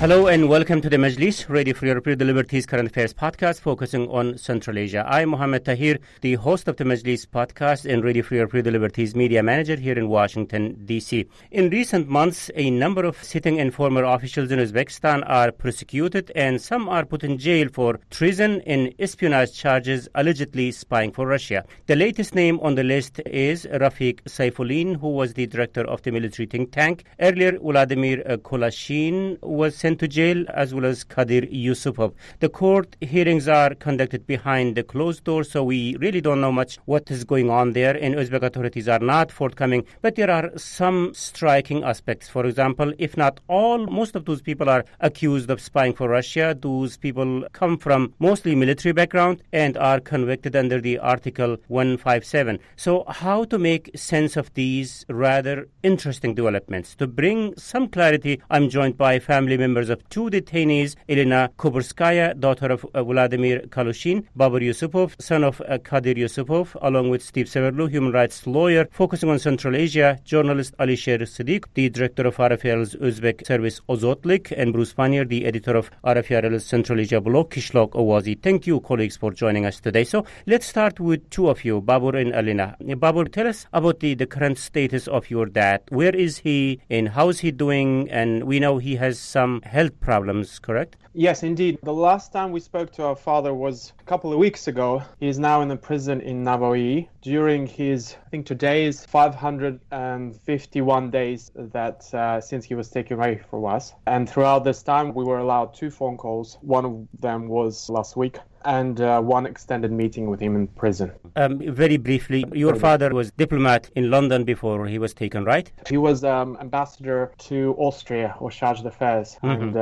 Hello and welcome to the Majlis, Radio for European Liberties Current Affairs podcast focusing on Central Asia. I'm Mohammed Tahir, the host of the Majlis podcast and Radio for European Liberties media manager here in Washington, D.C. In recent months, a number of sitting and former officials in Uzbekistan are prosecuted and some are put in jail for treason and espionage charges allegedly spying for Russia. The latest name on the list is Rafiq Saifullin, who was the director of the military think tank. Earlier, Vladimir Kolashin was sent to jail, as well as Kadir Yusupov. The court hearings are conducted behind the closed doors, so we really don't know much what is going on there, and Uzbek authorities are not forthcoming. But there are some striking aspects. For example, if not all, most of those people are accused of spying for Russia. Those people come from mostly military background and are convicted under the Article 157. So how to make sense of these rather interesting developments? To bring some clarity, I'm joined by family members of two detainees, Elena Kuburskaya, daughter of Vladimir Kalushin, Babur Yusupov, son of Kadir Yusupov, along with Steve Severlu, human rights lawyer focusing on Central Asia, journalist Alisher Siddiq, the director of RFRL's Uzbek service Ozotlik, and Bruce Pannier, the editor of RFRL's Central Asia blog Kishlok Owazi. Thank you, colleagues, for joining us today. So let's start with two of you, Babur and Elena. Babur, tell us about the current status of your dad. Where is he and how is he doing? And we know he has some health problems, correct? Yes, indeed. The last time we spoke to our father was a couple of weeks ago. He is now in a prison in Navoiy. During his, I think today's 551 days that since he was taken away from us. And throughout this time, we were allowed 2 phone calls. One of them was last week, and one extended meeting with him in prison. Very briefly, your father was diplomat in London before he was taken, right? He was ambassador to Austria, or charge d'affaires, and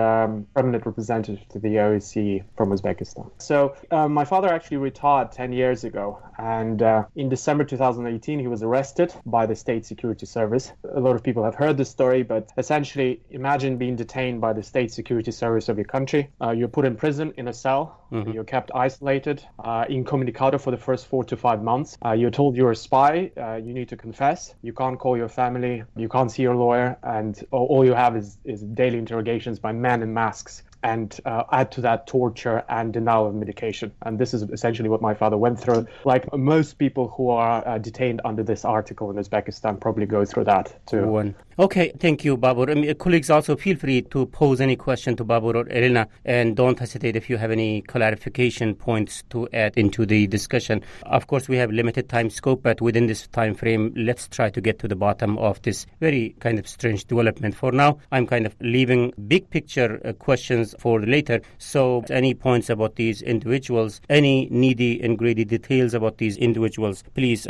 permanent representative to the OSCE from Uzbekistan. So my father actually retired 10 years ago, and in December 2018, he was arrested by the State Security Service. A lot of people have heard this story, but essentially, imagine being detained by the State Security Service of your country. You're put in prison in a cell. You're kept isolated, incommunicado for the first 4 to 5 months. You're told you're a spy. You need to confess. You can't call your family. You can't see your lawyer. And all you have is daily interrogations by men in masks. And add to that torture and denial of medication. And this is essentially what my father went through. Like most people who are detained under this article in Uzbekistan probably go through that too. Okay, thank you, Babur. Colleagues, also feel free to pose any question to Babur or Elena, and don't hesitate if you have any clarification points to add into the discussion. Of course, we have limited time scope, but within this time frame, let's try to get to the bottom of this very kind of strange development. For now, I'm kind of leaving big picture questions for later. So any points about these individuals, any needy and greedy details about these individuals, please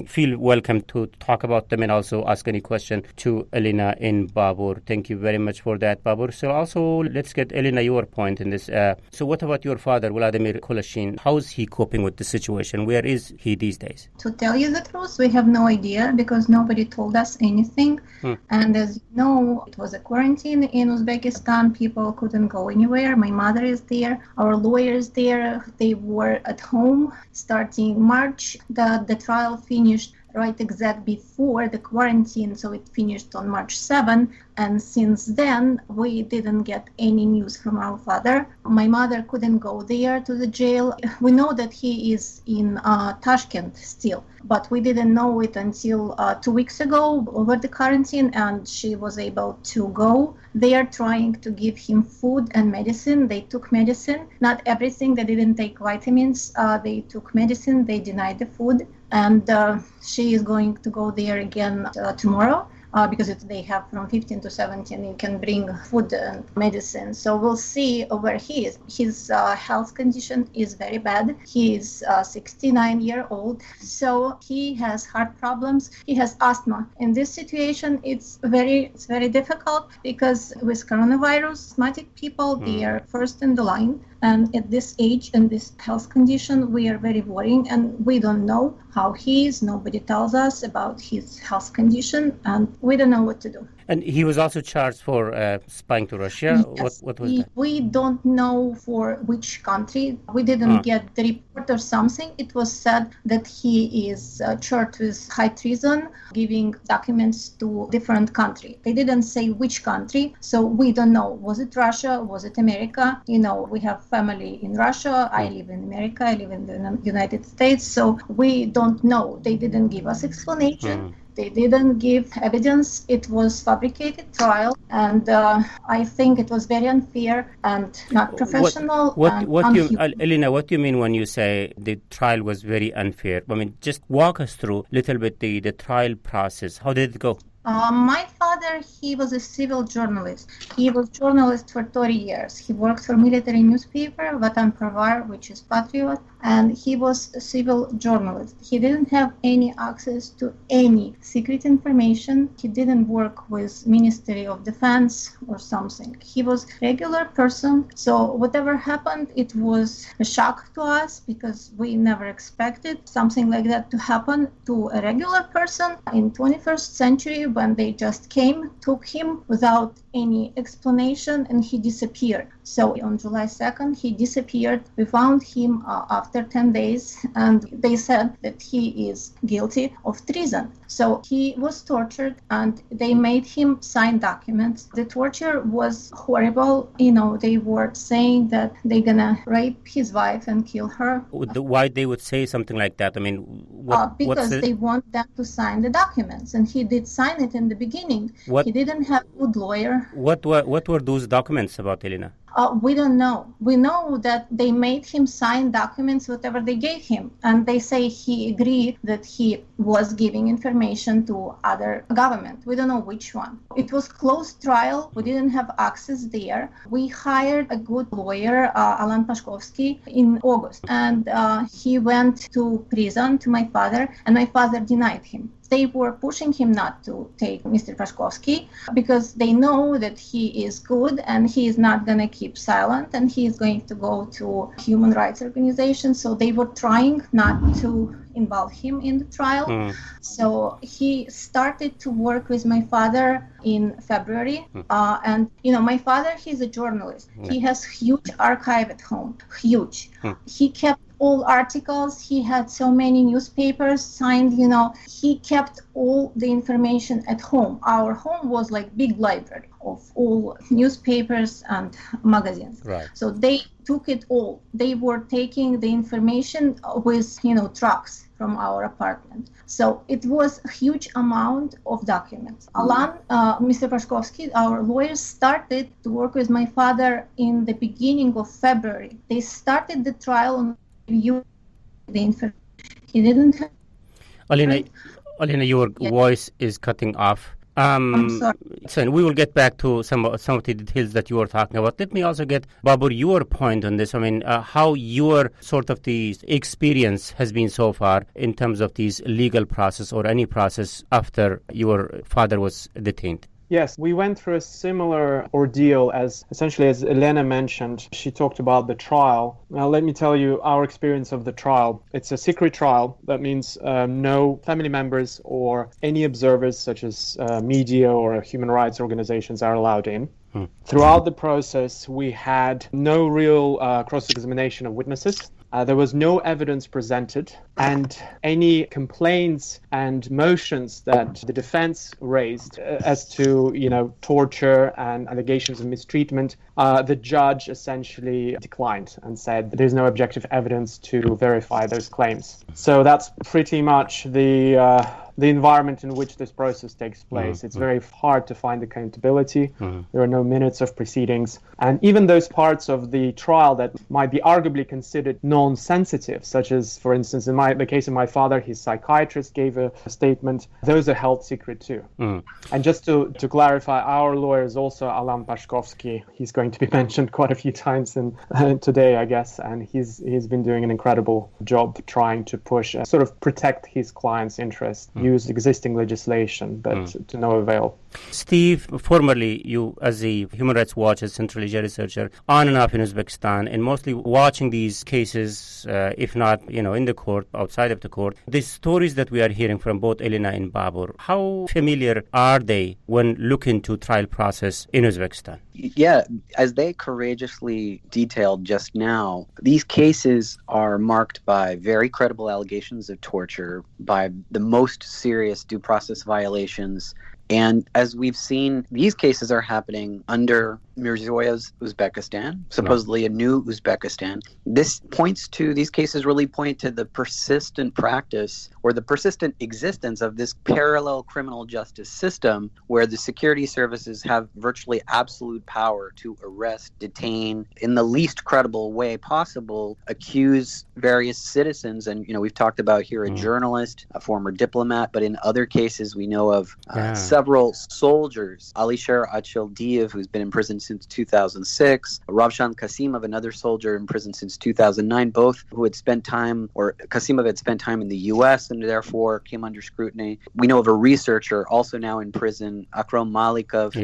feel welcome to talk about them and also ask any question to Elena and Babur. Thank you very much for that, Babur. So also let's get Elena your point in this. So what about your father, Vladimir Kolashin? How is he coping with the situation? Where is he these days? To tell you the truth, we have no idea because nobody told us anything. And as you know, it was a quarantine in Uzbekistan. People couldn't go anywhere. My mother is there. Our lawyer is there. They were at home starting March. The trial finished right exact before the quarantine, so it finished on March 7, and since then we didn't get any news from our father. My mother couldn't go there to the jail. We know that he is in Tashkent still, but we didn't know it until 2 weeks ago over the quarantine, and she was able to go. They are trying to give him food and medicine. They took medicine, not everything. They didn't take vitamins. They took medicine. They denied the food. And she is going to go there again tomorrow. Because they have from 15 to 17, you can bring food and medicine. So we'll see where he is. His health condition is very bad. He is 69-year-old, so he has heart problems. He has asthma. In this situation, it's very difficult because with coronavirus, asthmatic people, they are first in the line. And at this age and this health condition, we are very worrying, and we don't know how he is. Nobody tells us about his health condition, and we don't know what to do. And he was also charged for spying to Russia? Yes, What was that? we don't know for which country. We didn't get the report or something. It was said that he is charged with high treason, giving documents to different country. They didn't say which country, so we don't know. Was it Russia? Was it America? We have family in Russia. I live in America. I live in the United States. So we don't know. They didn't give us explanation. They didn't give evidence. It was fabricated trial, and I think it was very unfair and not professional. Elena, what do you mean when you say the trial was very unfair? I mean, just walk us through a little bit the trial process. How did it go? My father, he was a civil journalist. He was journalist for 30 years. He worked for military newspaper, Vatan Pravar, which is Patriot, and he was a civil journalist. He didn't have any access to any secret information. He didn't work with Ministry of Defense or something. He was a regular person. So whatever happened, it was a shock to us because we never expected something like that to happen to a regular person in 21st century when they just came, took him without any explanation, and he disappeared. So on July 2nd, he disappeared. We found him after 10 days, and they said that he is guilty of treason. So he was tortured, and they made him sign documents. The torture was horrible. They were saying that they're gonna rape his wife and kill her. Why they would say something like that? I mean, because they want them to sign the documents, and he did sign it in the beginning. He didn't have a good lawyer. What were those documents about, Elena? We don't know. We know that they made him sign documents, whatever they gave him. And they say he agreed that he was giving information to other government. We don't know which one. It was closed trial. We didn't have access there. We hired a good lawyer, Alan Pashkovsky, in August. And he went to prison to my father, and my father denied him. They were pushing him not to take Mr. Pashkovsky because they know that he is good and he is not going to keep silent and he is going to go to human rights organizations. So they were trying not to involve him in the trial. So he started to work with my father in February. And, my father, he's a journalist. He has huge archive at home, huge. He kept all articles. He had so many newspapers signed, he kept all the information at home. Our home was like big library of all newspapers and magazines. Right. So they took it all. They were taking the information with, trucks from our apartment. So it was a huge amount of documents. Alan, Mr. Pashkovsky, our lawyers, started to work with my father in the beginning of February. They started the trial on review the information. He didn't have... Alina, your voice is cutting off. I'm sorry. So we will get back to some of the details that you were talking about. Let me also get, Babur, your point on this. I mean, how your sort of the experience has been so far in terms of these legal process or any process after your father was detained. Yes, we went through a similar ordeal as Elena mentioned. She talked about the trial. Now, let me tell you our experience of the trial. It's a secret trial. That means no family members or any observers such as media or human rights organizations are allowed in. Throughout the process, we had no real cross-examination of witnesses. There was no evidence presented, and any complaints and motions that the defense raised as to, torture and allegations of mistreatment, the judge essentially declined and said there's no objective evidence to verify those claims. So that's pretty much the environment in which this process takes place. It's very hard to find accountability. There are no minutes of proceedings. And even those parts of the trial that might be arguably considered non-sensitive, such as, for instance, in the case of my father, his psychiatrist gave a statement, those are held secret too. And just to clarify, our lawyer is also Alan Pashkovsky. He's going to be mentioned quite a few times today, I guess, and he's been doing an incredible job trying to protect his client's interests, use existing legislation, but to no avail. Steve, formerly you as a Human Rights Watch, as Central Asia researcher, on and off in Uzbekistan, and mostly watching these cases, if not, in the court, outside of the court, the stories that we are hearing from both Elena and Babur, how familiar are they when looking to trial process in Uzbekistan? Yeah, as they courageously detailed just now, these cases are marked by very credible allegations of torture, by the most serious due process violations. And as we've seen, these cases are happening under Mirziyoyev's Uzbekistan, supposedly a new Uzbekistan. These cases really point to the persistent practice or the persistent existence of this parallel criminal justice system where the security services have virtually absolute power to arrest, detain, in the least credible way possible, accuse various citizens. And, we've talked about here a journalist, a former diplomat, but in other cases we know of several soldiers, Alisher Achildiev, who's been in prison since 2006, Ravshan Kasimov, another soldier in prison since 2009, both who had spent time, or Kasimov had spent time in the U.S. and therefore came under scrutiny. We know of a researcher also now in prison, Akram Malikov,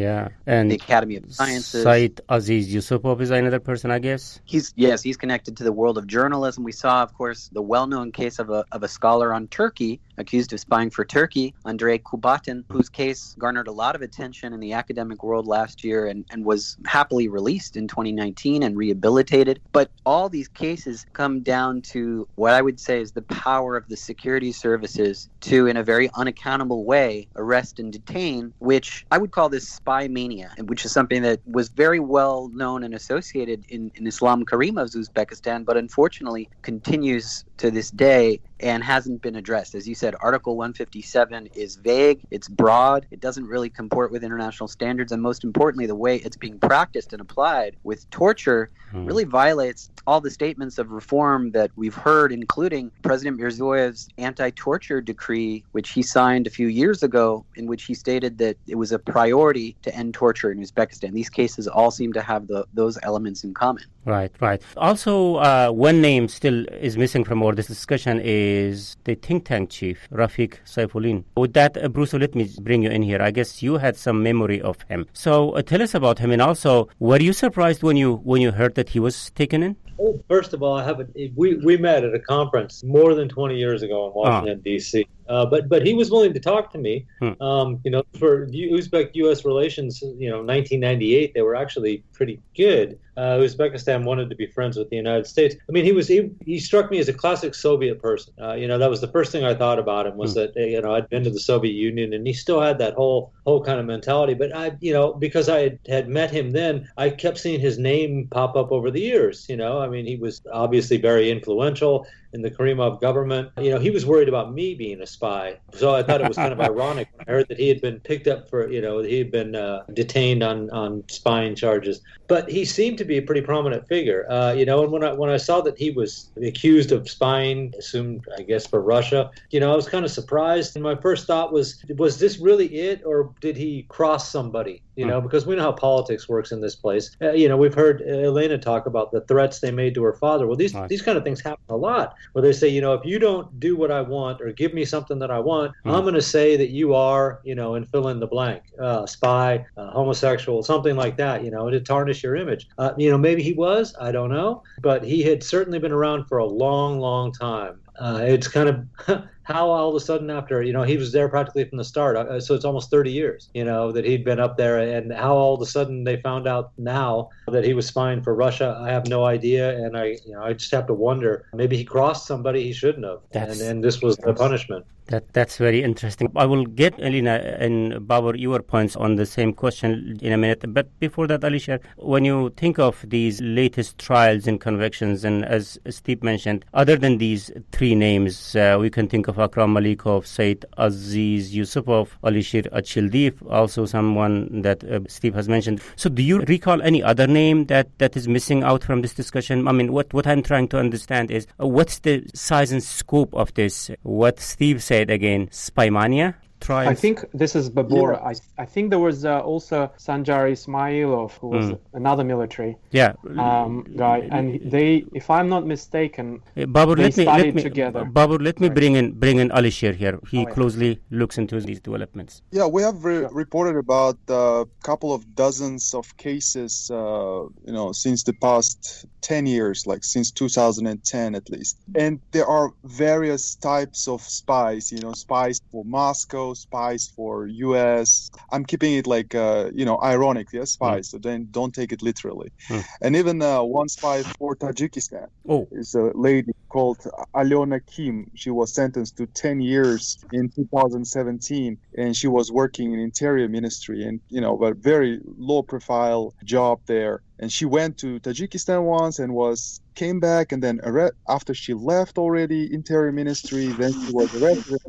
and the Academy of Sciences. Said Aziz Yusupov is another person, I guess. He's connected to the world of journalism. We saw, of course, the well-known case of a scholar on Turkey, accused of spying for Turkey, Andrei Kubatin, whose case garnered a lot of attention in the academic world last year and was happily released in 2019 and rehabilitated. But all these cases come down to what I would say is the power of the security services to, in a very unaccountable way, arrest and detain, which I would call this spy mania, which is something that was very well known and associated in Islam Karimov's Uzbekistan, but unfortunately continues to this day and hasn't been addressed. As you said, Article 157 is vague, it's broad, it doesn't really comport with international standards, and most importantly, the way it's being practiced and applied with torture really violates all the statements of reform that we've heard, including President Mirziyoyev's anti-torture decree, which he signed a few years ago, in which he stated that it was a priority to end torture in Uzbekistan. These cases all seem to have those elements in common. Right. Also, one name still is missing from all this discussion is the think tank chief, Rafiq Saifuddin. With that, Bruce, let me bring you in here. I guess you had some memory of him. So tell us about him, and also, were you surprised when you heard that he was taken in? Oh, first of all, we met at a conference more than 20 years ago in Washington, D.C. But he was willing to talk to me. For Uzbek-U.S. relations, 1998, they were actually pretty good. Uzbekistan wanted to be friends with the United States. I mean, he struck me as a classic Soviet person. That was the first thing I thought about him was that, I'd been to the Soviet Union and he still had that whole kind of mentality. But because I had met him then, I kept seeing his name pop up over the years. He was obviously very influential in the Karimov government. He was worried about me being a spy. So I thought it was kind of ironic when I heard that he had been picked up for, he had been detained on spying charges. But he seemed to be a pretty prominent figure. And when I saw that he was accused of spying, assumed, I guess, for Russia, I was kind of surprised. And my first thought was this really it, or did he cross somebody? Because we know how politics works in this place. We've heard Elena talk about the threats they made to her father. Well, these kind of things happen a lot, where they say, if you don't do what I want or give me something that I want, I'm going to say that you are, and fill in the blank, spy, homosexual, something like that, to tarnish your image. Maybe he was, I don't know, but he had certainly been around for a long, long time. It's kind of how all of a sudden after, he was there practically from the start. So it's almost 30 years, that he'd been up there, and how all of a sudden they found out now that he was spying for Russia. I have no idea. And I just have to wonder, maybe he crossed somebody he shouldn't have. And this was the punishment. That's very interesting. I will get Elena and Babur your points on the same question in a minute. But before that, Alisher, when you think of these latest trials and convictions, and as Steve mentioned, other than these three names, we can think of Akram Malikov, Said Aziz Yusupov, Alisher Achildiev, also someone that Steve has mentioned. So do you recall any other name that is missing out from this discussion? I mean, what I'm trying to understand is what's the size and scope of this? What Steve said again, spy mania, trials? I think this is Babur. Yeah. I think there was also Sanjar Ismailov, who was another military guy, and they, if I'm not mistaken, Babur, they studied together. Babur, let me bring in Alishir here. He closely looks into these developments. Yeah, we have reported about a couple of dozens of cases, since the past 10 years, like since 2010 at least. And there are various types of spies, spies for Moscow, spies for US. I'm keeping it like, ironic, spies. So then don't take it literally. And even one spy for Tajikistan is a lady called Alyona Kim. She was sentenced to 10 years in 2017, and she was working in Interior Ministry and, a very low profile job there. And she went to Tajikistan once and came back, and then after she left already Interior Ministry, then she was arrested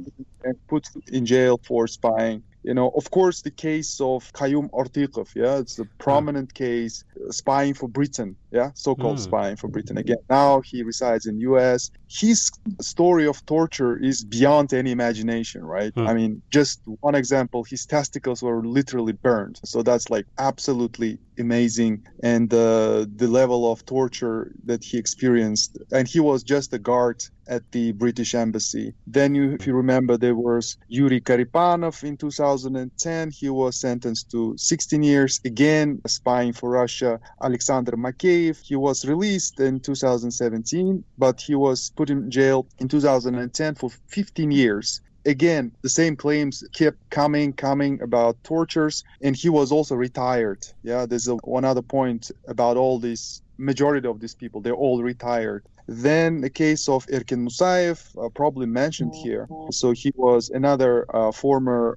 and put in jail for spying. Of course, the case of Qayyum Ortiqov, it's a prominent case, spying for Britain, so-called spying for Britain. Again, now he resides in US. His story of torture is beyond any imagination, right? I mean, just one example, his testicles were literally burned. So that's like absolutely amazing. And the level of torture that he experienced, and he was just a guard at the British embassy. Then if you remember, there was Yuri Karipanov in 2010. He was sentenced to 16 years, again, spying for Russia. Alexander Makeyev, he was released in 2017, but he was put in jail in 2010 for 15 years. Again, the same claims kept coming about tortures, and he was also retired. There's one other point about all these, majority of these people, they're all retired. Then the case of Erkin Musayev, probably mentioned here. So he was another former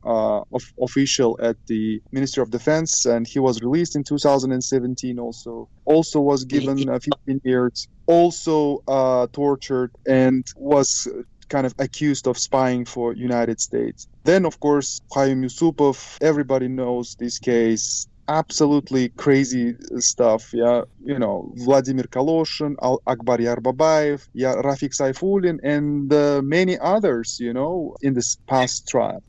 official at the Ministry of Defense, and he was released in 2017 also was given 15 years, also tortured, and was kind of accused of spying for United States. Then, of course, Qayyum Yusupov, everybody knows this case. Absolutely crazy stuff, Vladimir Kaloshin, Akbar Yarbabayev, Rafik Saifulin, and many others, in this past trial.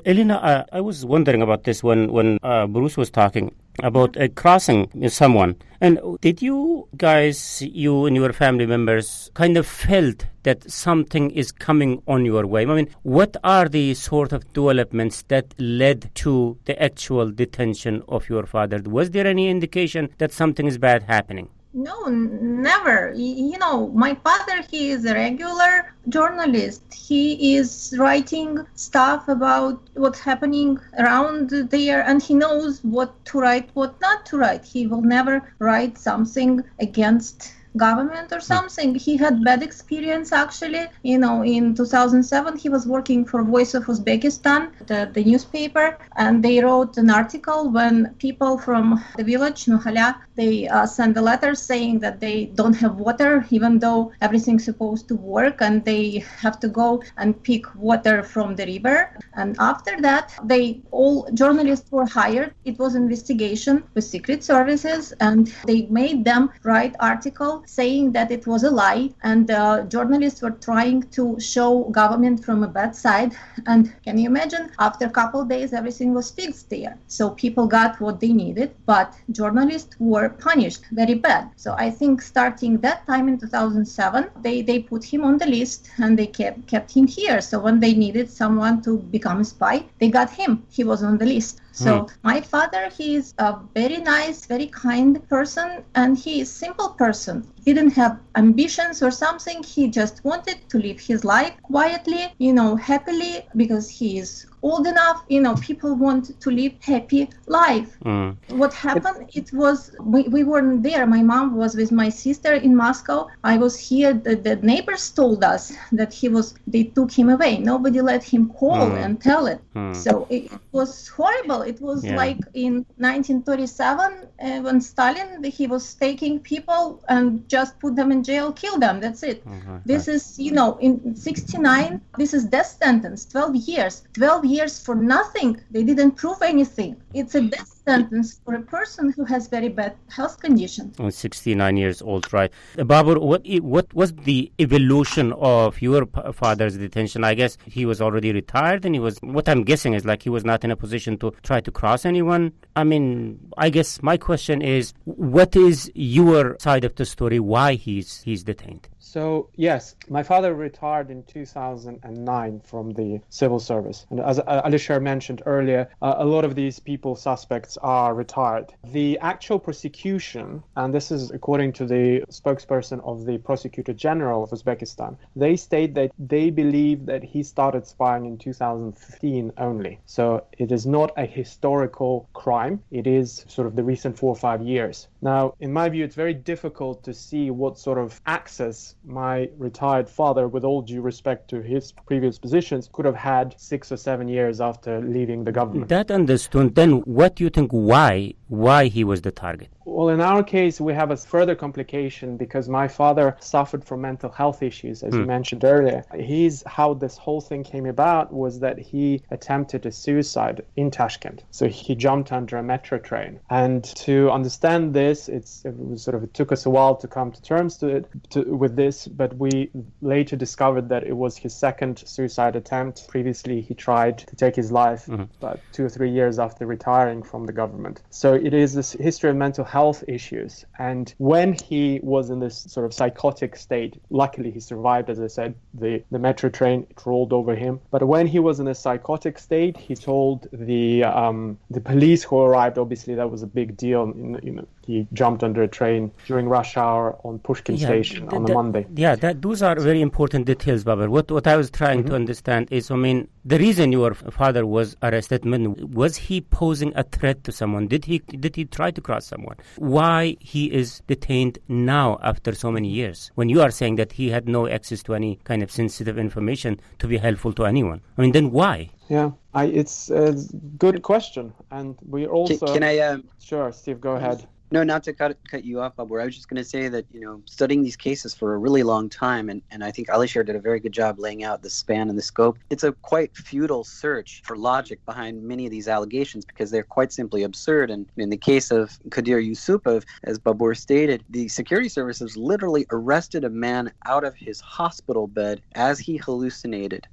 Elena, I was wondering about this when Bruce was talking about crossing someone. And did you guys, you and your family members, kind of felt that something is coming on your way? I mean, what are the sort of developments that led to the actual detention of your father? Was there any indication that something is bad happening? No, never. My father, he is a regular journalist. He is writing stuff about what's happening around there, and he knows what to write, what not to write. He will never write something against government or something. He had bad experience actually. In 2007 he was working for Voice of Uzbekistan, the newspaper, and they wrote an article when people from the village Nuhala, they send a letter saying that they don't have water, even though everything's supposed to work, and they have to go and pick water from the river. And after that, all journalists were hired. It was investigation with secret services, and they made them write article saying that it was a lie, and journalists were trying to show government from a bad side. And can you imagine, after a couple of days everything was fixed there, so people got what they needed, but journalists were punished very bad. So I think starting that time in 2007 they put him on the list, and they kept him here. So when they needed someone to become a spy, they got him. He was on the list. So my father, he is a very nice, very kind person, and he is a simple person. He didn't have ambitions or something. He just wanted to live his life quietly, happily, because he is old enough. People want to live happy life. What happened, it was, we weren't there. My mom was with my sister in Moscow. I was here. The neighbors told us that they took him away. Nobody let him call and tell it. So it was horrible. It was like in 1937 when Stalin, he was taking people and just put them in jail, kill them. That's it. This is, in 69, this is death sentence, 12 years. 12 years for nothing. They didn't prove anything. It's a death sentence for a person who has very bad health condition. 69 years old, right? Babur, what was the evolution of your father's detention? I guess he was already retired, and what I'm guessing is like he was not in a position to try to cross anyone. I mean, I guess my question is, what is your side of the story? Why he's detained? So, yes, my father retired in 2009 from the civil service. And as Alisher mentioned earlier, a lot of these suspects are retired. The actual prosecution, and this is according to the spokesperson of the Prosecutor General of Uzbekistan, they state that they believe that he started spying in 2015 only. So it is not a historical crime. It is sort of the recent 4 or 5 years. Now, in my view, it's very difficult to see what sort of access my retired father, with all due respect to his previous positions, could have had 6 or 7 years after leaving the government. That understood. Then what do you think, why he was the target? Well, in our case, we have a further complication because my father suffered from mental health issues, as you mentioned earlier. How this whole thing came about was that he attempted a suicide in Tashkent. So he jumped under a metro train. And to understand this, it took us a while to come to terms with this, but we later discovered that it was his second suicide attempt. Previously, he tried to take his life about 2 or 3 years after retiring from the government. So it is this history of mental health issues. And when he was in this sort of psychotic state, luckily he survived, as I said, the metro train, it rolled over him. But when he was in a psychotic state, he told the police who arrived, obviously that was a big deal, he jumped under a train during rush hour on Pushkin station on a Monday. Those are very important details, Babur. What I was trying to understand is, the reason your father was arrested, was he posing a threat to someone? Did he try to cross someone? Why he is detained now after so many years, when you are saying that he had no access to any kind of sensitive information to be helpful to anyone? Then why? Yeah, it's a good question. And we also... Can I... Sure, Steve, go ahead. No, not to cut you off, Babur. I was just going to say that, studying these cases for a really long time, and I think Alisher did a very good job laying out the span and the scope. It's a quite futile search for logic behind many of these allegations because they're quite simply absurd. And in the case of Kadir Yusupov, as Babur stated, the security services literally arrested a man out of his hospital bed as he hallucinated.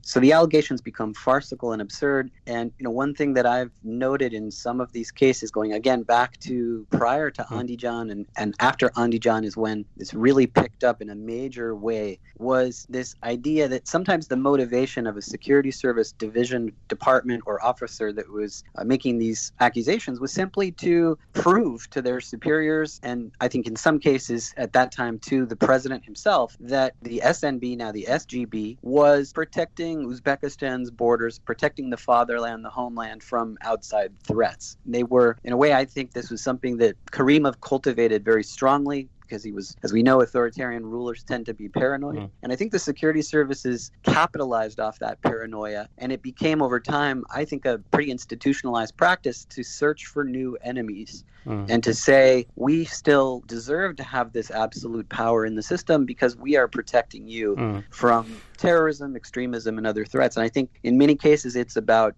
So the allegations become farcical and absurd. And, one thing that I've noted in some of these cases, going again back to prior to Andijan and after Andijan is when this really picked up in a major way, was this idea that sometimes the motivation of a security service division, department, or officer that was making these accusations was simply to prove to their superiors, and I think in some cases at that time to the president himself, that the SNB, now the SGB, was protecting Uzbekistan's borders, protecting the fatherland, the homeland from outside threats. They were, in a way, I think this was something that Karimov cultivated very strongly, because he was, as we know, authoritarian rulers tend to be paranoid. And I think the security services capitalized off that paranoia, and it became over time, I think, a pretty institutionalized practice to search for new enemies and to say, we still deserve to have this absolute power in the system because we are protecting you from terrorism, extremism, and other threats. And I think in many cases it's about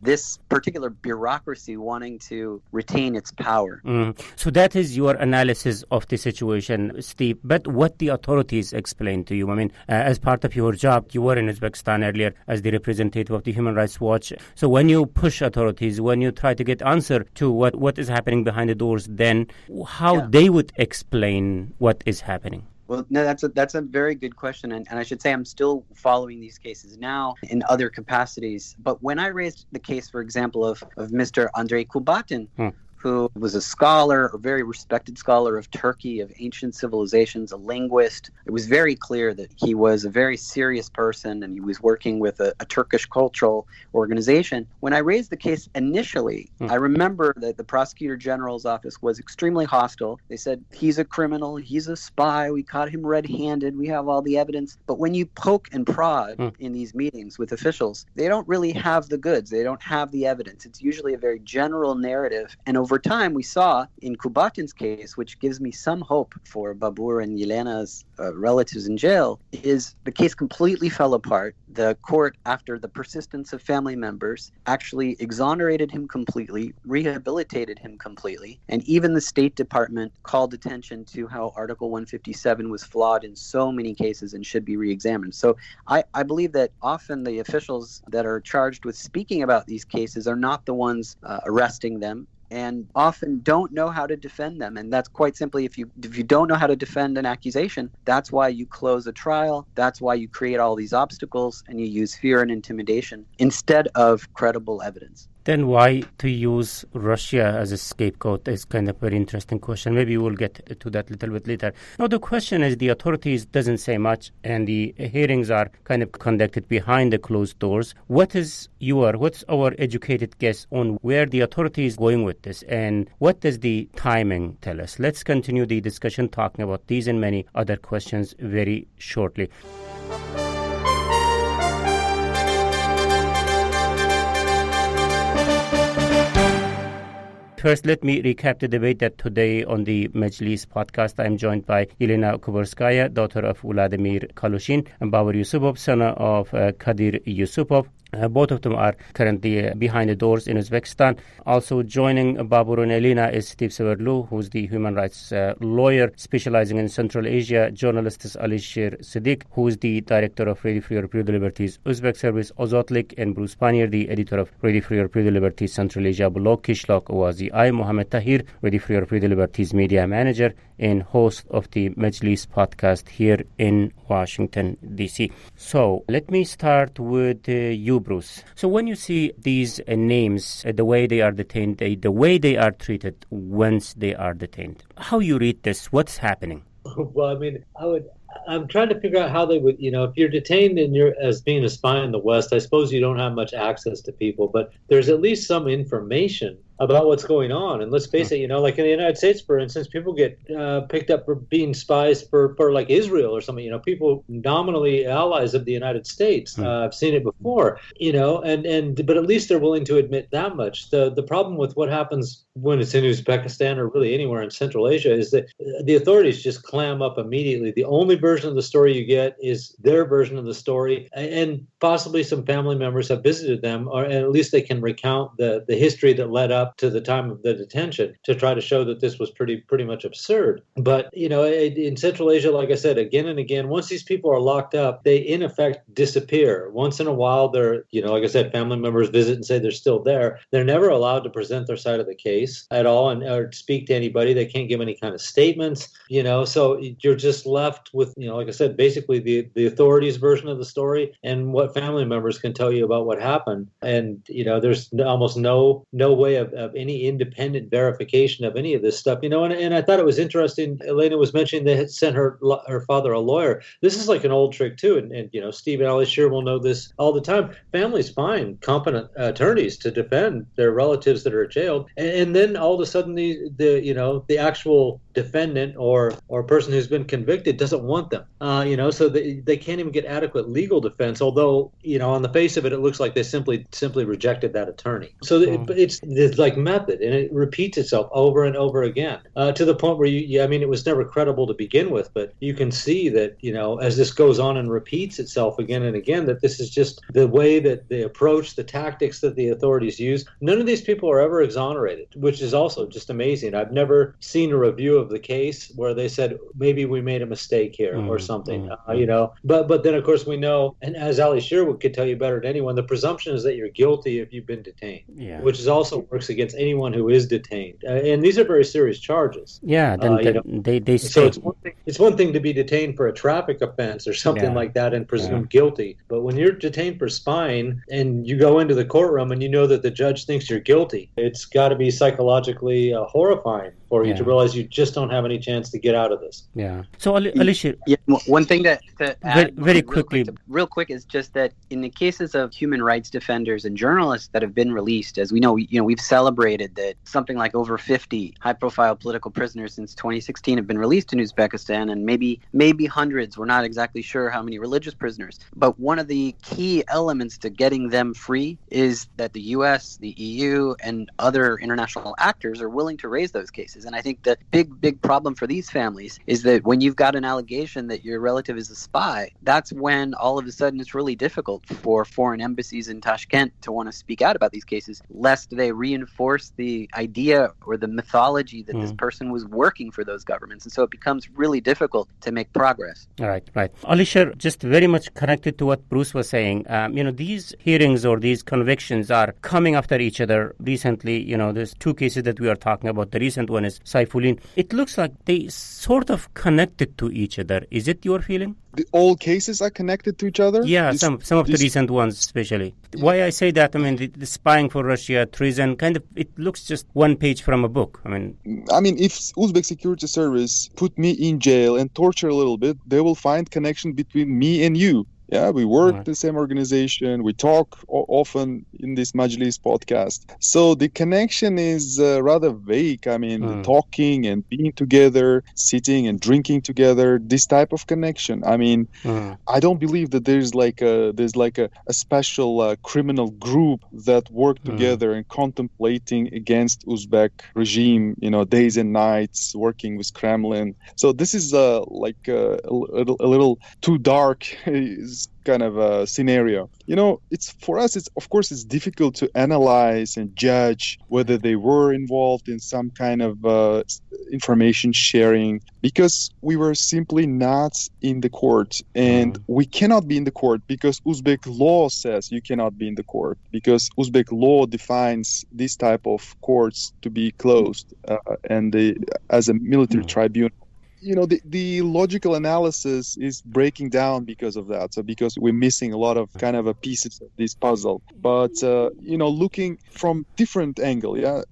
this particular bureaucracy wanting to retain its power. So that is your analysis of the situation, Steve. But what the authorities explained to you? As part of your job, you were in Uzbekistan earlier as the representative of the Human Rights Watch. So when you push authorities, when you try to get answer to what is happening behind the doors, then how they would explain what is happening? Well, no, that's a very good question. And I should say I'm still following these cases now in other capacities. But when I raised the case, for example, of Mr. Andrei Kubatin, who was a scholar, a very respected scholar of Turkey, of ancient civilizations, a linguist. It was very clear that he was a very serious person and he was working with a Turkish cultural organization. When I raised the case initially, I remember that the Prosecutor General's office was extremely hostile. They said, he's a criminal, he's a spy, we caught him red-handed, we have all the evidence. But when you poke and prod in these meetings with officials, they don't really have the goods, they don't have the evidence. It's usually a very general narrative, and over over time, we saw in Kubatin's case, which gives me some hope for Babur and Yelena's relatives in jail, is the case completely fell apart. The court, after the persistence of family members, actually exonerated him completely, rehabilitated him completely, and even the State Department called attention to how Article 157 was flawed in so many cases and should be re-examined. So I believe that often the officials that are charged with speaking about these cases are not the ones arresting them, and often don't know how to defend them. And that's quite simply, if you don't know how to defend an accusation, that's why you close a trial, that's why you create all these obstacles, and you use fear and intimidation instead of credible evidence. Then why to use Russia as a scapegoat is kind of a very interesting question. Maybe we'll get to that a little bit later. Now, the question is, the authorities doesn't say much, and the hearings are kind of conducted behind the closed doors. What's our educated guess on where the authority is going with this, and what does the timing tell us? Let's continue the discussion talking about these and many other questions very shortly. First, let me recap the debate that today on the Majlis podcast, I'm joined by Yelena Kuberskaya, daughter of Vladimir Kaloshin, and Babur Yusupov, son of Kadir Yusupov. Both of them are currently behind the doors in Uzbekistan. Also joining Babur and Elena is Steve Severlu, who's the human rights lawyer specializing in Central Asia. Journalist is Alisher Siddiq, who is the director of Radio Free Europe the Liberties Uzbek service, Ozotlik, and Bruce Pannier, the editor of Radio Free Europe the Liberties Central Asia blog, Kishlok Owazi. I, Mohammed Tahir, Radio Free Europe the Liberties media manager and host of the Majlis podcast here in Washington, D.C. So let me start with you, Bruce. So when you see these names, the way they are detained, the way they are treated once they are detained, how you read this? What's happening? Well, I mean, I'm trying to figure out how they would, if you're detained and you're as being a spy in the West, I suppose you don't have much access to people, but there's at least some information about what's going on. And let's face it, like in the United States, for instance, people get picked up for being spies for like Israel or something, people nominally allies of the United States. I've seen it before, but at least they're willing to admit that much. The problem with what happens when it's in Uzbekistan or really anywhere in Central Asia is that the authorities just clam up immediately. The only version of the story you get is their version of the story, and possibly some family members have visited them, and at least they can recount the history that led up to the time of the detention to try to show that this was pretty much absurd. But, in Central Asia, like I said, again and again, once these people are locked up, they in effect disappear. Once in a while, they're, like I said, family members visit and say they're still there. They're never allowed to present their side of the case at all or speak to anybody. They can't give any kind of statements, so you're just left with, like I said, basically the authorities' version of the story and what family members can tell you about what happened. And, there's almost no way of any independent verification of any of this stuff, and I thought it was interesting. Elena was mentioning they had sent her father a lawyer. This is like an old trick too, and Steve and Alisher will know this all the time. Families find competent attorneys to defend their relatives that are jailed, and then all of a sudden the actual defendant or person who's been convicted doesn't want them, so they can't even get adequate legal defense. Although on the face of it, it looks like they simply rejected that attorney. So it's like method, and it repeats itself over and over again to the point where it was never credible to begin with, but you can see that as this goes on and repeats itself again and again, that this is just the way that they approach, the tactics that the authorities use. None of these people are ever exonerated, which is also just amazing. I've never seen a review of the case where they said maybe we made a mistake here or something, but then of course we know, and as Ali Sherwood could tell you better than anyone, the presumption is that you're guilty if you've been detained, which is also works against anyone who is detained, and these are very serious charges. They say so it's one thing to be detained for a traffic offense or something like that and presumed guilty, but when you're detained for spying and you go into the courtroom and you know that the judge thinks you're guilty, it's got to be psychologically horrifying for you to realize you just don't have any chance to get out of this. So Alisher, one thing to add very quickly, real quick, is just that in the cases of human rights defenders and journalists that have been released, as we know, we've celebrated that something like over 50 high-profile political prisoners since 2016 have been released in Uzbekistan. Uzbekistan, and maybe hundreds. We're not exactly sure how many religious prisoners. But one of the key elements to getting them free is that the U.S., the EU, and other international actors are willing to raise those cases. And I think the big problem for these families is that when you've got an allegation that your relative is a spy, that's when all of a sudden it's really difficult for foreign embassies in Tashkent to want to speak out about these cases, lest they reinforce the idea or the mythology that this person was working for those governments. And so it becomes really difficult to make progress. Right. Alisher, just very much connected to what Bruce was saying, these hearings or these convictions are coming after each other. Recently, there's two cases that we are talking about. The recent one is Saifuddin. It looks like they sort of connected to each other. Is it your feeling? All cases are connected to each other? Yeah, some of the recent ones especially. Why I say that, the spying for Russia, treason, it looks just one page from a book. If Uzbek security service put me in jail and torture a little bit, they will find connection between me and you. Yeah, we work in the same organization. We talk often in this Majlis podcast. So the connection is rather vague. The talking and being together, sitting and drinking together, this type of connection. I don't believe that there's a special criminal group that work together and contemplating against Uzbek regime, days and nights, working with Kremlin. So this is a little too dark kind of a scenario. It's difficult to analyze and judge whether they were involved in some kind of information sharing, because we were simply not in the court, and we cannot be in the court because Uzbek law says you cannot be in the court, because Uzbek law defines this type of courts to be closed as a military tribunal. The logical analysis is breaking down because of that. So because we're missing a lot of kind of pieces of this puzzle. But, looking from different angle,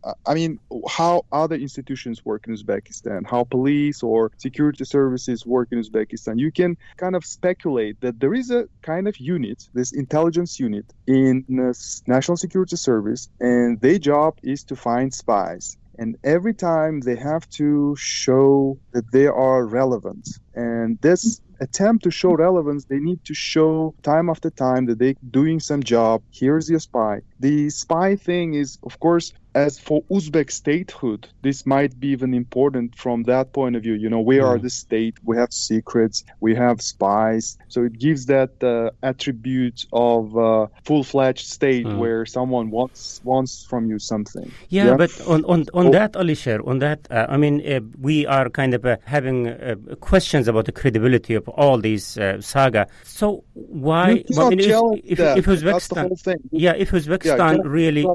how other institutions work in Uzbekistan, how police or security services work in Uzbekistan, you can kind of speculate that there is a kind of unit, this intelligence unit in the National Security Service, and their job is to find spies. And every time they have to show that they are relevant. And this attempt to show relevance, they need to show time after time that they're doing some job. Here's your spy. The spy thing is, of course, as for Uzbek statehood, this might be even important from that point of view. We are the state, we have secrets, we have spies. So it gives that attribute of full-fledged state where someone wants from you something. Yeah, but on that, Alisher, we are kind of having questions about the credibility of all these saga. So why? If Uzbekistan, if Uzbekistan really,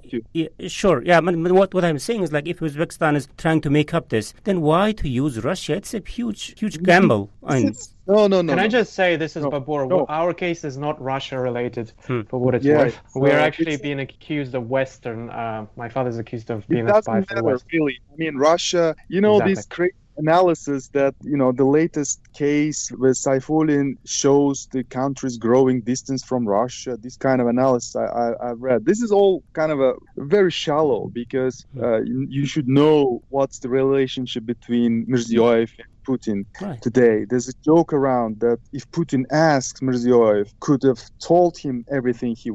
sure, yeah. What I'm saying is, if Uzbekistan is trying to make up this, then why to use Russia? It's a huge gamble. No. Can I just say, this is Babur. No. Our case is not Russia related, for what it's worth. We're actually being accused of Western. My father's accused of being a spy for West. Really. Russia, exactly. This crazy analysis that, the latest case with Saifuddin shows the country's growing distance from Russia. This kind of analysis I've read. This is all kind of a very shallow, because you should know what's the relationship between Mirziyoyev and Putin today. There's a joke around that if Putin asks Mirziyoyev, could have told him everything he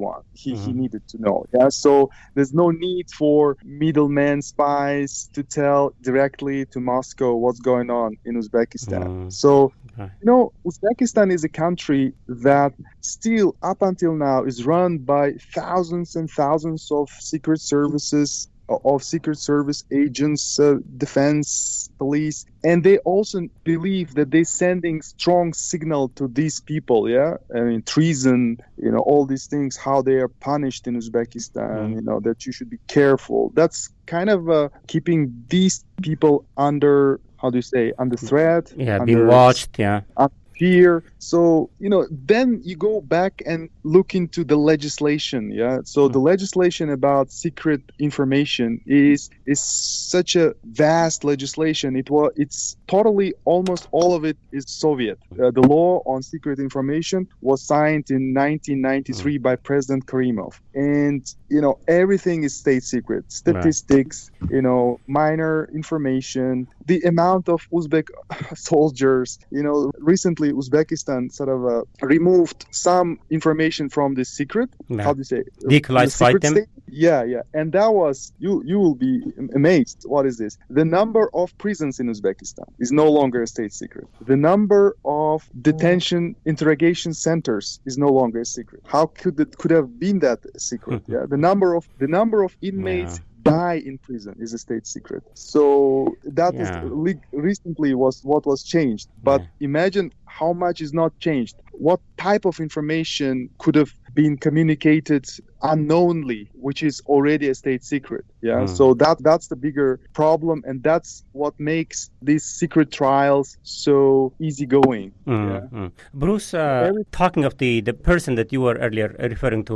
needed to know. Yeah, so there's no need for middleman spies to tell directly to Moscow what's going on in Uzbekistan. So, Uzbekistan is a country that still, up until now, is run by thousands and thousands of secret services, of secret service agents, defense, police, and they also believe that they're sending strong signal to these people. Treason, all these things, how they are punished in Uzbekistan, that you should be careful. That's kind of keeping these people under threat, being watched, fear. So, then you go back and look into the legislation. So the legislation about secret information is such a vast legislation. It's totally, almost all of it is Soviet. The law on secret information was signed in 1993 by President Karimov. And, everything is state secret. Statistics, minor information. the amount of Uzbek soldiers, recently Uzbekistan sort of removed some information from the secret, how do you say? Declassified them? State. Yeah. And that was, you will be amazed. What is this? The number of prisons in Uzbekistan is no longer a state secret. The number of detention interrogation centers is no longer a secret. How could have been that secret? Yeah. The number of inmates die in prison is a state secret. So that is recently was what was changed. But imagine how much is not changed. What type of information could have been communicated unknowingly, which is already a state secret. So that's the bigger problem, and that's what makes these secret trials so easygoing. Bruce, talking of the person that you were earlier referring to,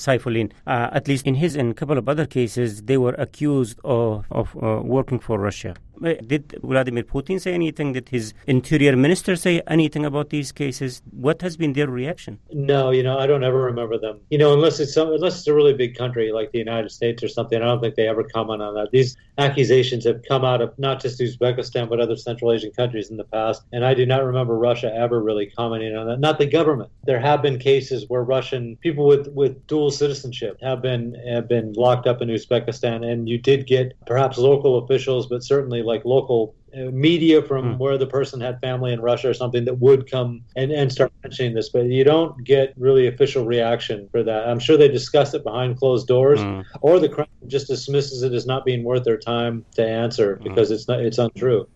Saifulin, at least in his and a couple of other cases, they were accused of working for Russia. Did Vladimir Putin say anything? Did his interior minister say anything about these cases? What has been their reaction? No, I don't ever remember them. Unless it's a really big country like the United States or something, I don't think they ever comment on that. These accusations have come out of not just Uzbekistan, but other Central Asian countries in the past. And I do not remember Russia ever really commenting on that. Not the government. There have been cases where Russian people with dual citizenship have been locked up in Uzbekistan, and you did get perhaps local officials, but certainly like local media from where the person had family in Russia or something that would come and start mentioning this, but you don't get really official reaction for that. I'm sure they discuss it behind closed doors, or the Kremlin just dismisses it as not being worth their time to answer because it's untrue.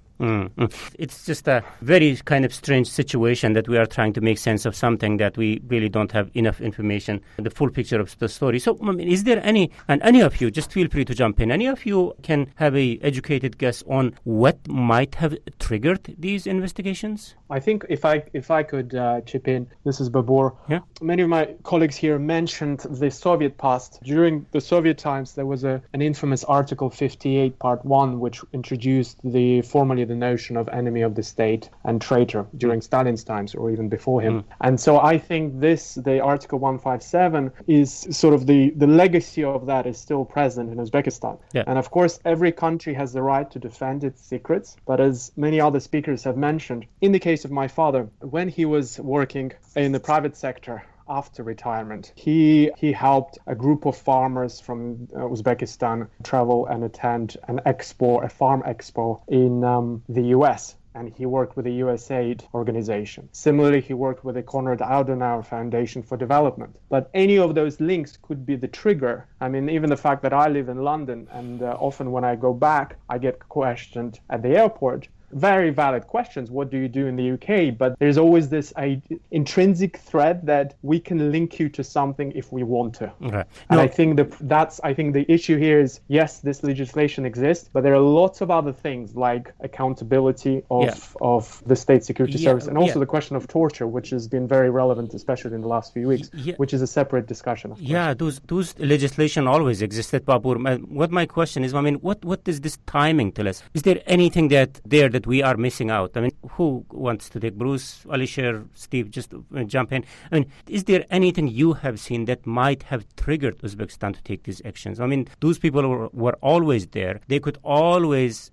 It's just a very kind of strange situation that we are trying to make sense of something that we really don't have enough information, the full picture of the story. So, is there any of you, just feel free to jump in, any of you can have a educated guess on what might have triggered these investigations? I think if I could chip in, this is Babur. Yeah. Many of my colleagues here mentioned the Soviet past. During the Soviet times, there was an infamous Article 58, Part 1, which introduced formally the notion of enemy of the state and traitor during Stalin's times or even before him. And so I think the Article 157 is sort of the legacy of that is still present in Uzbekistan. Yeah. And of course, every country has the right to defend its secrets. But as many other speakers have mentioned, in the case of my father, when he was working in the private sector, after retirement, he helped a group of farmers from Uzbekistan travel and attend a farm expo in the US. And he worked with the USAID organization. Similarly, he worked with the Konrad Adenauer Foundation for Development. But any of those links could be the trigger. I mean, even the fact that I live in London, and often when I go back, I get questioned at the airport. Very valid questions. What do you do in the UK? But there's always this intrinsic thread that we can link you to something if we want to. Okay. And I think the issue here is, yes, this legislation exists, but there are lots of other things like accountability of the state security service, and also the question of torture, which has been very relevant, especially in the last few weeks, which is a separate discussion. Of course. Those legislation always existed, Babur. What my question is, what does this timing tell us? Is there anything that we are missing out? I mean, who wants to take? Bruce, Alisher, Steve, just jump in. I mean, is there anything you have seen that might have triggered Uzbekistan to take these actions? I mean, those people were always there. They could always,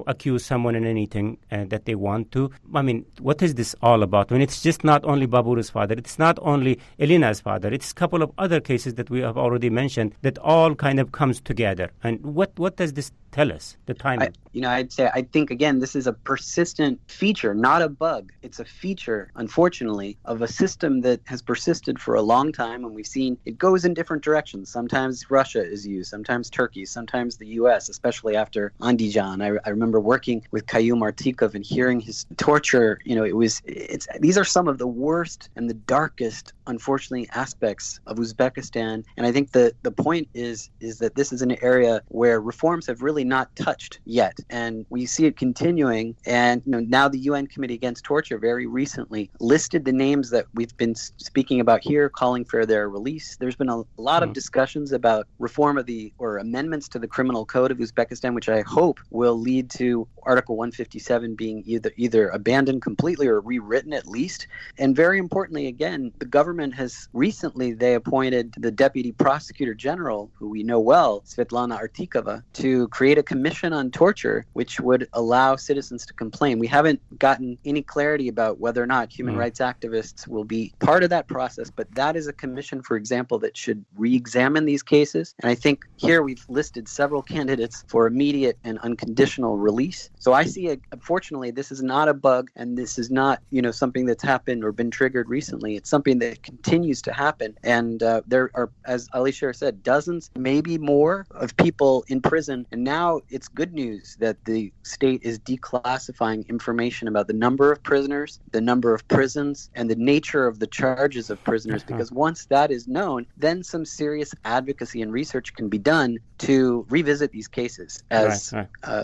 accuse someone in anything that they want to. I mean, what is this all about? I mean, it's just not only Babur's father. It's not only Elina's father. It's a couple of other cases that we have already mentioned that all kind of comes together. And what does this tell us, the timing? I think, again, this is a persistent feature, not a bug. It's a feature, unfortunately, of a system that has persisted for a long time, and we've seen it goes in different directions. Sometimes Russia is used, sometimes Turkey, sometimes the U.S., especially after Andijan. I remember working with Qayyum Artikov and hearing his torture. These are some of the worst and the darkest, unfortunately, aspects of Uzbekistan. And I think the point is that this is an area where reforms have really not touched yet. And we see it continuing. And now the UN Committee Against Torture very recently listed the names that we've been speaking about here, calling for their release. There's been a lot of discussions about reform of or amendments to the criminal code of Uzbekistan, which I hope will lead to Article 157 being either abandoned completely or rewritten at least. And very importantly, again, the government has recently, they appointed the Deputy Prosecutor General, who we know well, Svetlana Artikova, to create a commission on torture, which would allow citizens to complain. We haven't gotten any clarity about whether or not human rights activists will be part of that process, but that is a commission, for example, that should re-examine these cases. And I think here we've listed several candidates for immediate and unconditional release. So I see, unfortunately, this is not a bug, and this is not, something that's happened or been triggered recently. It's something that continues to happen. And there are, as Alisher said, dozens, maybe more, of people in prison. And now it's good news that the state is declassifying information about the number of prisoners, the number of prisons, and the nature of the charges of prisoners, because once that is known, then some serious advocacy and research can be done to revisit these cases, as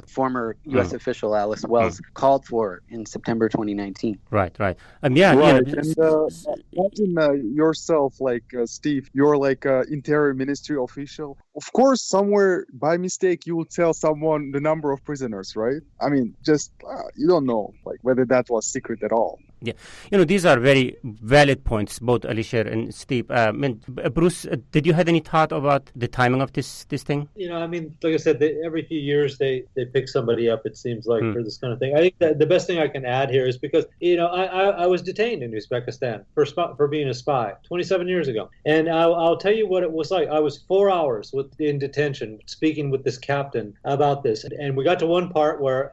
former U.S. official Alice Wells called for in September 2019. Right. And imagine yourself, Steve, you're like an interior ministry official. Of course, somewhere by mistake, you will tell someone the number of prisoners, right? I mean, just you don't know whether that was secret at all. Yeah, these are very valid points, both Alisher and Steve. Bruce, did you have any thought about the timing of this thing? Like I said, every few years they pick somebody up, it seems like, for this kind of thing. I think that the best thing I can add here is because, I was detained in Uzbekistan for being a spy 27 years ago. And I'll tell you what it was like. I was 4 hours in detention speaking with this captain about this. And we got to one part where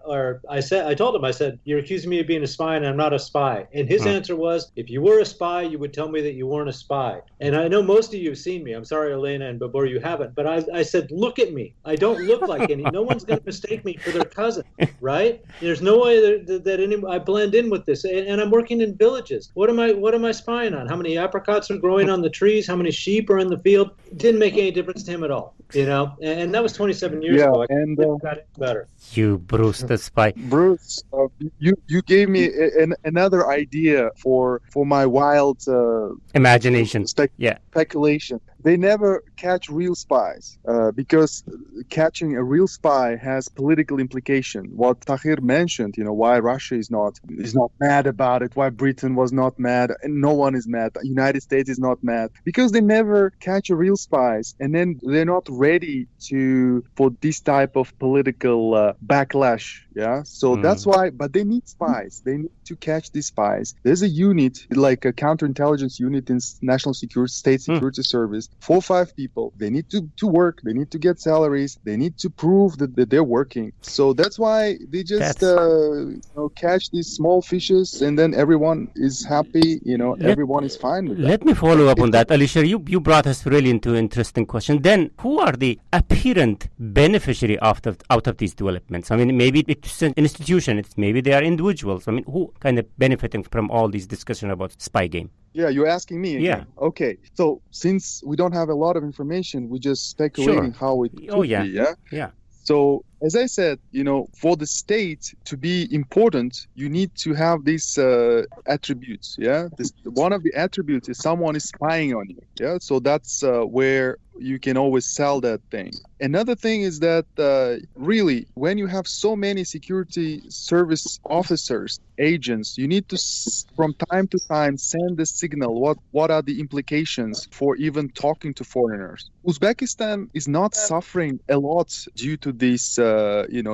I told him, you're accusing me of being a spy and I'm not a spy. And his answer was, if you were a spy, you would tell me that you weren't a spy. And I know most of you have seen me. I'm sorry, Elena and Babur, you haven't. But I said, look at me. I don't look like any. No one's going to mistake me for their cousin, right? There's no way that I blend in with this. And I'm working in villages. What am I spying on? How many apricots are growing on the trees? How many sheep are in the field? It didn't make any difference to him at all, And that was 27 years ago. And got it better. You, Bruce, the spy. Bruce, you gave me another idea for my wild imagination. Speculation. They never catch real spies because catching a real spy has political implication. What Tahir mentioned, why Russia is not mad about it, why Britain was not mad, and no one is mad. The United States is not mad because they never catch a real spies, and then they're not ready for this type of political backlash. Yeah, so that's why. But they need spies. They need to catch these spies. There's a unit, like a counterintelligence unit in National Security, State Security Service. 4 or 5 people. They need to work. They need to get salaries. They need to prove that they're working. So that's why they just catch these small fishes, and then everyone is happy. Everyone is fine with that. Let me follow up on that, Alisher. You brought us really into an interesting question. Then, who are the apparent beneficiary out of these developments? I mean, maybe it's an institution. Maybe they are individuals. I mean, who kind of benefiting from all these discussion about spy game? Yeah, you're asking me. Yeah. Okay. So since we don't have a lot of information, we're just speculating how it could be. Yeah. Yeah. So as I said, for the state to be important, you need to have these attributes. Yeah. One of the attributes is someone is spying on you. Yeah. So that's where you can always sell that thing. Another thing is that really, when you have so many security service officers, agents, you need to, from time to time, send a signal. What are the implications for even talking to foreigners? Uzbekistan is not suffering a lot due to these,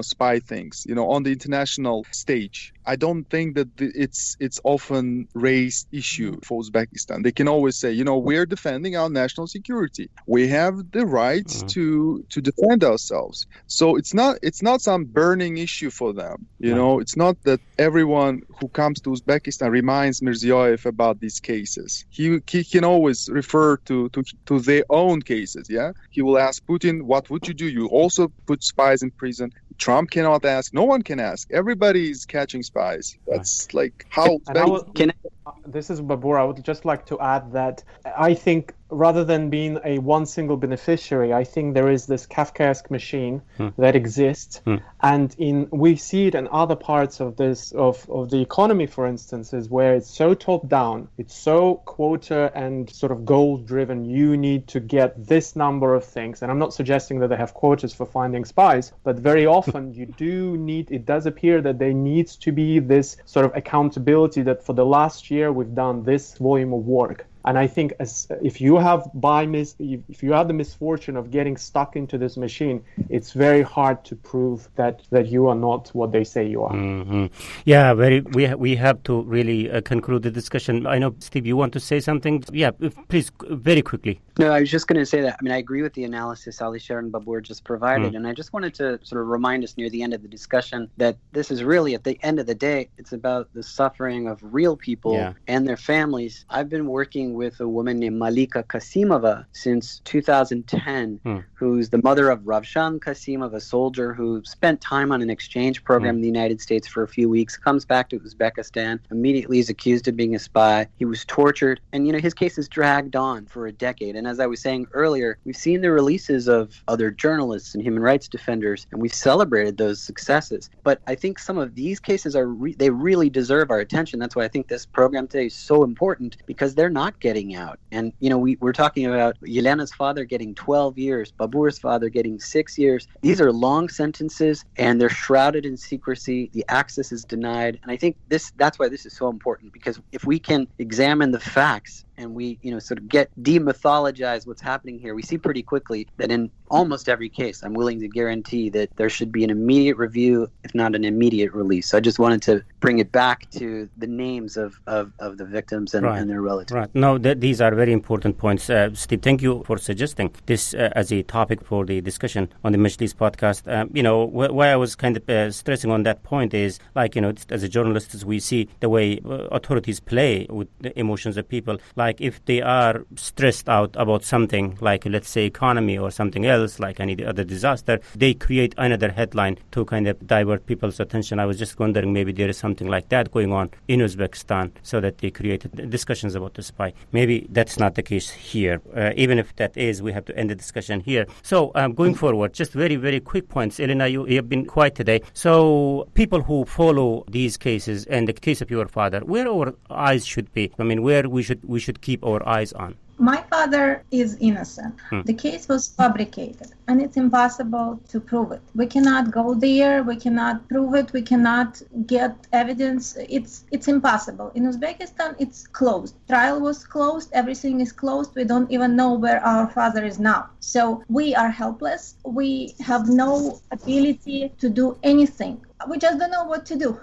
spy things, on the international stage. I don't think that it's often raised issue for Uzbekistan. They can always say, we're defending our national security. We have the right to defend ourselves. So it's not some burning issue for them. It's not that everyone who comes to Uzbekistan reminds Mirziyoyev about these cases. He can always refer to their own cases. Yeah, he will ask Putin, "What would you do? You also put spies in prison." Trump cannot ask. No one can ask. Everybody is catching spies. That's like how. This is Babur. I would just like to add that I think rather than being a one single beneficiary, I think there is this Kafkaesque machine that exists, and we see it in other parts of this of the economy, for instance, is where it's so top down, it's so quota and sort of goal driven. You need to get this number of things, and I'm not suggesting that they have quotas for finding spies, but very often it does appear that there needs to be this sort of accountability that for the last year we've done this volume of work. And I think if you have the misfortune of getting stuck into this machine, it's very hard to prove that you are not what they say you are. Mm-hmm. Yeah, we have to really conclude the discussion. I know, Steve, you want to say something? Yeah, please, very quickly. No, I was just going to say that. I mean, I agree with the analysis Alisher and Babur just provided, and I just wanted to sort of remind us near the end of the discussion that this is really, at the end of the day, it's about the suffering of real people and their families. I've been working with a woman named Malika Kasimova since 2010, who's the mother of Ravshan Kasimov, a soldier who spent time on an exchange program in the United States for a few weeks, comes back to Uzbekistan, immediately is accused of being a spy. He was tortured, and his case is dragged on for a decade. And as I was saying earlier, we've seen the releases of other journalists and human rights defenders, and we've celebrated those successes. But I think some of these cases they really deserve our attention. That's why I think this program today is so important, because they're not getting out. And, we're talking about Yelena's father getting 12 years, Babur's father getting 6 years. These are long sentences, and they're shrouded in secrecy. The access is denied. And I think that's why this is so important, because if we can examine the facts and we, sort of demythologize what's happening here, we see pretty quickly that in almost every case, I'm willing to guarantee that there should be an immediate review, if not an immediate release. So I just wanted to bring it back to the names of the victims and their relatives. Right. No, these are very important points. Steve, thank you for suggesting this as a topic for the discussion on the Majlis podcast. Why I was kind of stressing on that point is, as a journalist, we see the way authorities play with the emotions of people. Like if they are stressed out about something, like let's say economy or something else, like any other disaster, they create another headline to kind of divert people's attention. I was just wondering, maybe there is something like that going on in Uzbekistan, so that they created discussions about the spy. Maybe that's not the case here. Even if that is, we have to end the discussion here. So going forward, just very, very quick points. Elena, you have been quiet today. So people who follow these cases and the case of your father, where our eyes should be? I mean, where we should keep our eyes on? My father is innocent. The case was fabricated, and it's impossible to prove it. We cannot go there. We cannot prove it. We cannot get evidence. It's impossible. In Uzbekistan, it's closed. Trial was closed. Everything is closed. We don't even know where our father is now. So we are helpless. We have no ability to do anything. We just don't know what to do.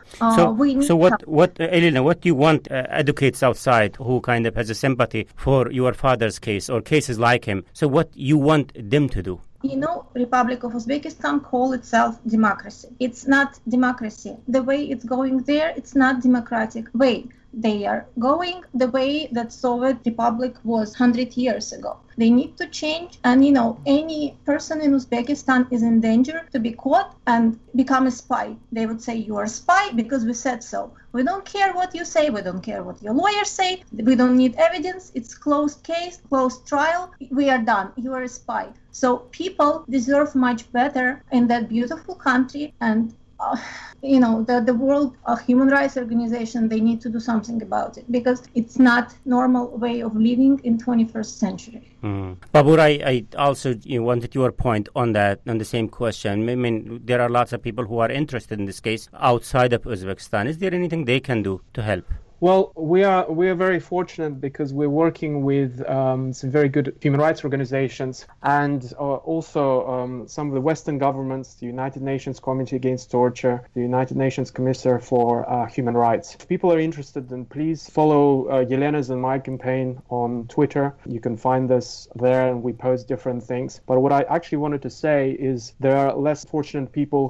Elena, what do you want advocates outside who kind of has a sympathy for your father's case or cases like him? So what you want them to do? Republic of Uzbekistan call itself democracy. It's not democracy. The way it's going there, it's not democratic way. They are going the way that Soviet Republic was 100 years ago. They need to change, and any person in Uzbekistan is in danger to be caught and become a spy. They would say, you are a spy because we said so. We don't care what you say. We don't care what your lawyers say. We don't need evidence. It's closed case, closed trial. We are done. You are a spy. So people deserve much better in that beautiful country, and the World Human Rights Organization, they need to do something about it, because it's not normal way of living in 21st century. Babur, I also wanted your point on that, on the same question. I mean, there are lots of people who are interested in this case outside of Uzbekistan. Is there anything they can do to help? Well, we are very fortunate because we're working with some very good human rights organizations, and also some of the Western governments, the United Nations Committee Against Torture, the United Nations Commissioner for Human Rights. If people are interested, then please follow Yelena's and my campaign on Twitter. You can find us there, and we post different things. But what I actually wanted to say is there are less fortunate people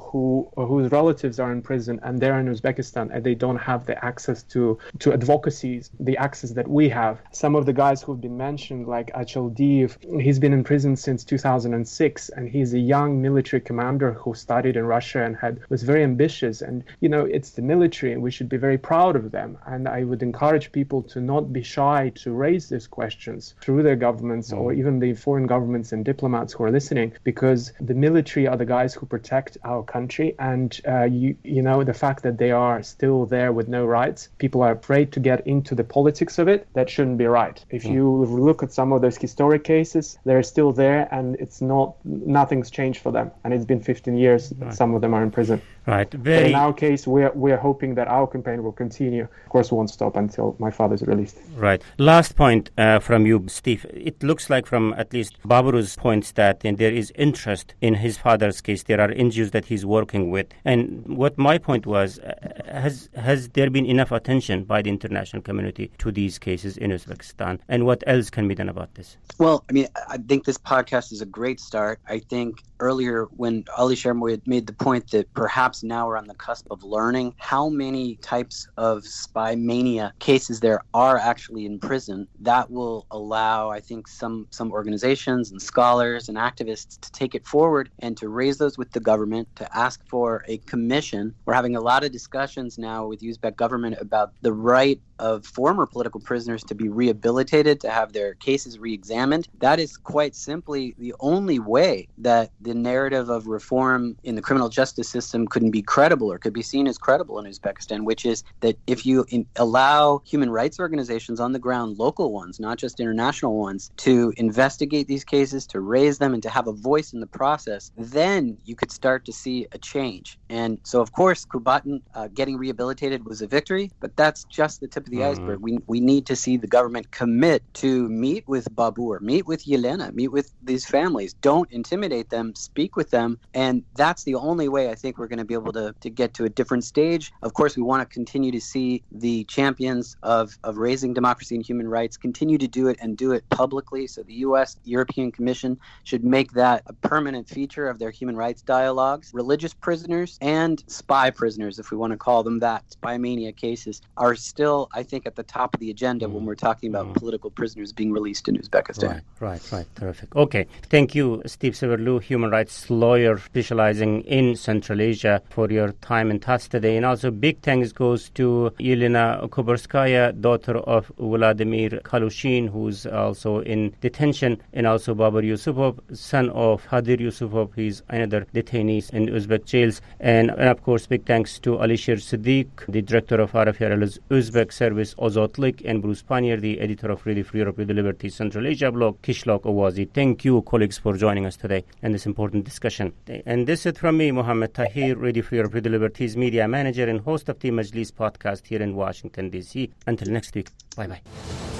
whose relatives are in prison, and they're in Uzbekistan, and they don't have the access to to advocacies, the access that we have. Some of the guys who've been mentioned, like Achaldiyev, he's been in prison since 2006, and he's a young military commander who studied in Russia and was very ambitious. And, it's the military, and we should be very proud of them. And I would encourage people to not be shy to raise these questions through their governments or even the foreign governments and diplomats who are listening, because the military are the guys who protect our country. And, the fact that they are still there with no rights, people are afraid to get into the politics of it. That shouldn't be right. If you look at some of those historic cases, they're still there, and nothing's changed for them. And it's been 15 years. Right. Some of them are in prison. Right. But in our case, we are hoping that our campaign will continue. Of course, we won't stop until my father's released. Right. Last point from you, Steve. It looks like from at least Baburu's points that there is interest in his father's case. There are NGOs that he's working with. And what my point was, has there been enough attention by the international community to these cases in Uzbekistan? And what else can be done about this? Well, I think this podcast is a great start. I think earlier when Ali Shermoy made the point that perhaps now we're on the cusp of learning how many types of spy mania cases there are actually in prison, that will allow, I think, some organizations and scholars and activists to take it forward and to raise those with the government, to ask for a commission. We're having a lot of discussions now with the Uzbek government about the right of former political prisoners to be rehabilitated, to have their cases re-examined. That is quite simply the only way that the narrative of reform in the criminal justice system couldn't be credible or could be seen as credible in Uzbekistan, which is that if you allow human rights organizations on the ground, local ones, not just international ones, to investigate these cases, to raise them, and to have a voice in the process, then you could start to see a change. And so, of course, Kubatin getting rehabilitated was a victory, but that's just the tip of the iceberg. We need to see the government commit to meet with Babur, meet with Yelena, meet with these families. Don't intimidate them, speak with them. And that's the only way I think we're going to be able to get to a different stage. Of course, we want to continue to see the champions of raising democracy and human rights continue to do it and do it publicly. So the U.S. European Commission should make that a permanent feature of their human rights dialogues. Religious prisoners and spy prisoners, if we want to call them that, spy mania cases, are still, I think, at the top of the agenda when we're talking about political prisoners being released in Uzbekistan. Right. Terrific. Okay. Thank you, Steve Severlu, human rights lawyer specializing in Central Asia, for your time and thoughts today. And also big thanks goes to Yelena Koborskaya, daughter of Vladimir Kalushin, who's also in detention, and also Babur Yusupov, son of Hadir Yusupov. He's another detainee in Uzbek jails. And of course, big thanks to Alisher Siddiq, the director of RFRL's Uzbek service Ozotlik, and Bruce Pannier, the editor of Radio Free Europe with the Liberty Central Asia blog, Kishlok Owazi. Thank you, colleagues, for joining us today in this important discussion. And this is from me, Mohammed Tahir, Radio Free Europe with the Liberty's media manager and host of the Majlis podcast here in Washington, D.C. Until next week, bye-bye.